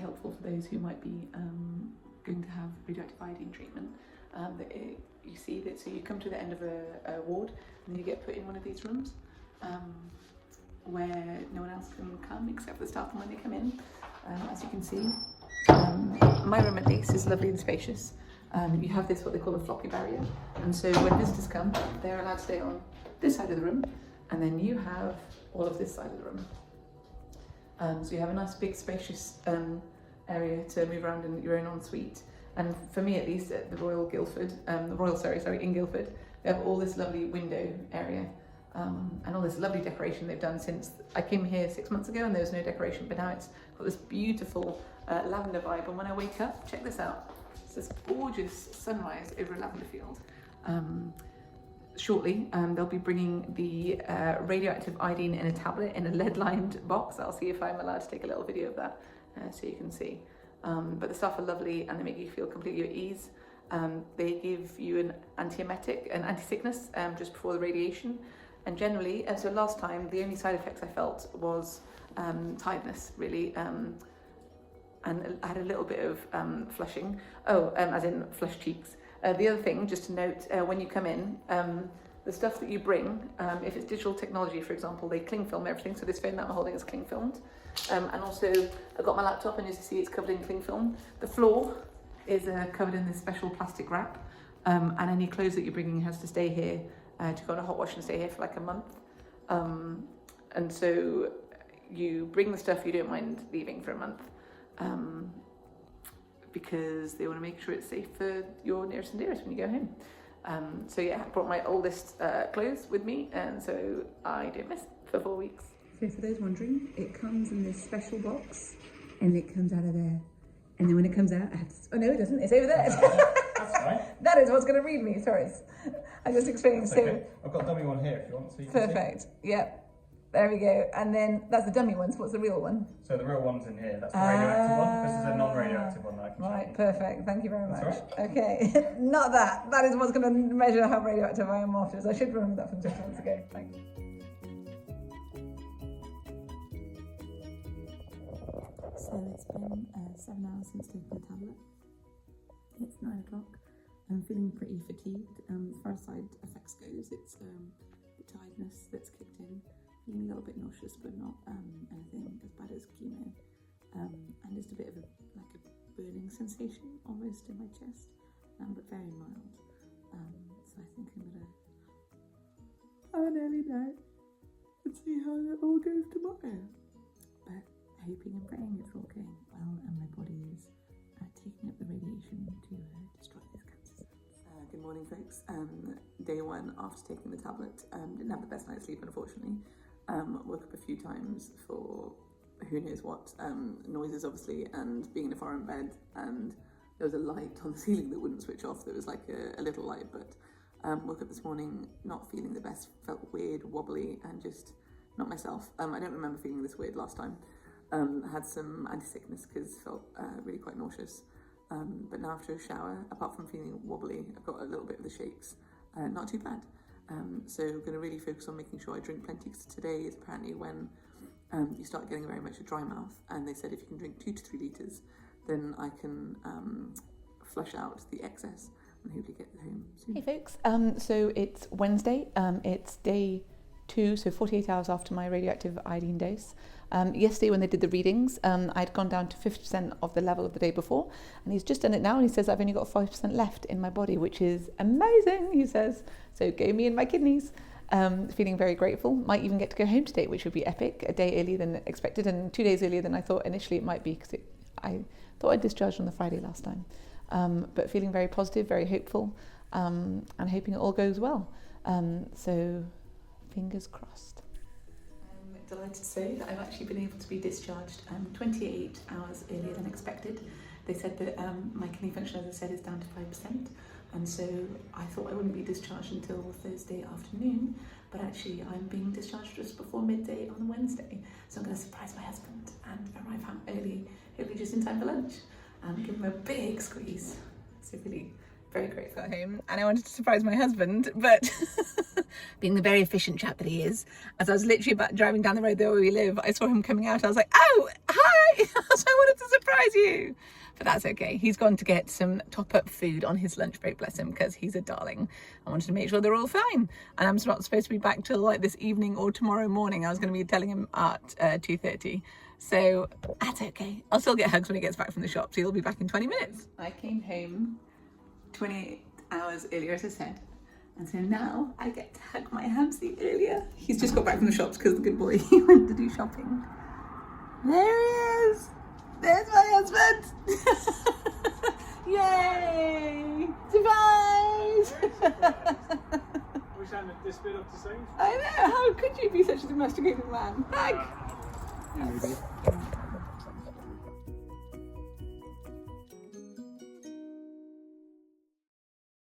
helpful for those who might be going to have radioactive iodine treatment. You see that, so you come to the end of a ward and you get put in one of these rooms where no one else can come except for the staff when they come in. As you can see, my room at least is lovely and spacious. You have this, what they call a floppy barrier, and so when visitors come, they're allowed to stay on this side of the room, and then you have all of this side of the room. So you have a nice big spacious area to move around in your own ensuite. And for me at least, at the in Guildford, we have all this lovely window area and all this lovely decoration they've done since I came here 6 months ago, and there was no decoration, but now it's got this beautiful lavender vibe. And when I wake up, check this out, it's this gorgeous sunrise over a lavender field. Shortly, they'll be bringing the radioactive iodine in a tablet in a lead-lined box. I'll see if I'm allowed to take a little video of that so you can see. But the staff are lovely and they make you feel completely at ease. They give you an antiemetic, an anti-sickness just before the radiation. And generally, so last time, the only side effects I felt was tiredness, really. And I had a little bit of flushing. As in flushed cheeks. The other thing, just to note, when you come in, the stuff that you bring, if it's digital technology, for example, they cling film everything. So this phone that I'm holding is cling filmed. And also, I've got my laptop, and as you see, it's covered in cling film. The floor is covered in this special plastic wrap, and any clothes that you're bringing has to stay here to go on a hot wash and stay here for like a month. And so you bring the stuff you don't mind leaving for a month. Because they want to make sure it's safe for your nearest and dearest when you go home. So yeah, I brought my oldest clothes with me, and so I don't miss for 4 weeks. So for those wondering, it comes in this special box, and it comes out of there. And then when it comes out, oh no, it doesn't, it's over there. That's fine. That is what's going to read me, sorry. I'm just explaining. That's so okay. I've got a dummy one here if you want, so you can perfect, yep. There we go. And then that's the dummy one, so what's the real one? So the real one's in here, that's the radioactive one. This is a non-radioactive one that I can show Right, you. perfect. Thank you very much. That's right. Okay, not that. That is what's going to measure how radioactive I am afterwards. I should remember that from 6 months ago. Thanks. So it's been 7 hours since taking the tablet. It's 9 o'clock. I'm feeling pretty fatigued. As far as side effects goes, it's the tiredness that's kicked in. Feeling a little bit nauseous, but not anything as bad as chemo. And just a bit of a burning sensation almost in my chest, but very mild. So I think I'm gonna have an early night and see how it all goes tomorrow. But hoping and praying it's all going well, and my body is taking up the radiation to destroy these cancer cells. Good morning, folks. Day 1 after taking the tablet. Didn't have the best night's sleep, unfortunately. Woke up a few times for who knows what noises, obviously, and being in a foreign bed, and there was a light on the ceiling that wouldn't switch off. There was like a little light, but woke up this morning not feeling the best, felt weird, wobbly, and just not myself. I don't remember feeling this weird last time. Had some anti-sickness because felt really quite nauseous. But now after a shower, apart from feeling wobbly, I've got a little bit of the shakes. Not too bad. So I'm going to really focus on making sure I drink plenty, because today is apparently when you start getting very much a dry mouth, and they said if you can drink 2 to 3 litres, then I can flush out the excess and hopefully get home soon. Hey folks, so it's Wednesday, it's day 2, so 48 hours after my radioactive iodine dose. Yesterday when they did the readings, I'd gone down to 50% of the level of the day before, and he's just done it now, and he says I've only got 5% left in my body, which is amazing, he says. So go me and my kidneys. Feeling very grateful. Might even get to go home today, which would be epic. A day earlier than expected, and 2 days earlier than I thought initially it might be, because I thought I discharged on the Friday last time. But feeling very positive, very hopeful, and hoping it all goes well. So fingers crossed. I'm delighted to say that I've actually been able to be discharged 28 hours earlier than expected. They said that my kidney function, as I said, is down to 5%. And so I thought I wouldn't be discharged until Thursday afternoon, but actually I'm being discharged just before midday on Wednesday. So I'm going to surprise my husband and arrive home early, hopefully just in time for lunch, and give him a big squeeze. So really very grateful. Got home and I wanted to surprise my husband, but being the very efficient chap that he is, as I was literally driving down the road there where we live, I saw him coming out. I was like, oh, hi! So I wanted to surprise you. But that's okay. He's gone to get some top-up food on his lunch break, bless him, because he's a darling. I wanted to make sure they're all fine. And I'm not supposed to be back till like this evening or tomorrow morning. I was going to be telling him at 2:30. So that's okay. I'll still get hugs when he gets back from the shop. So he'll be back in 20 minutes. I came home 28 hours earlier, as I said. And so now I get to hug my Hamsy earlier. He's just got back from the shops because the good boy, he went to do shopping. There he is. There's my husband. Yay! Surprise! Wish I had this bit up to save. I know, how could you be such a domesticated man? Hug! Yeah, maybe.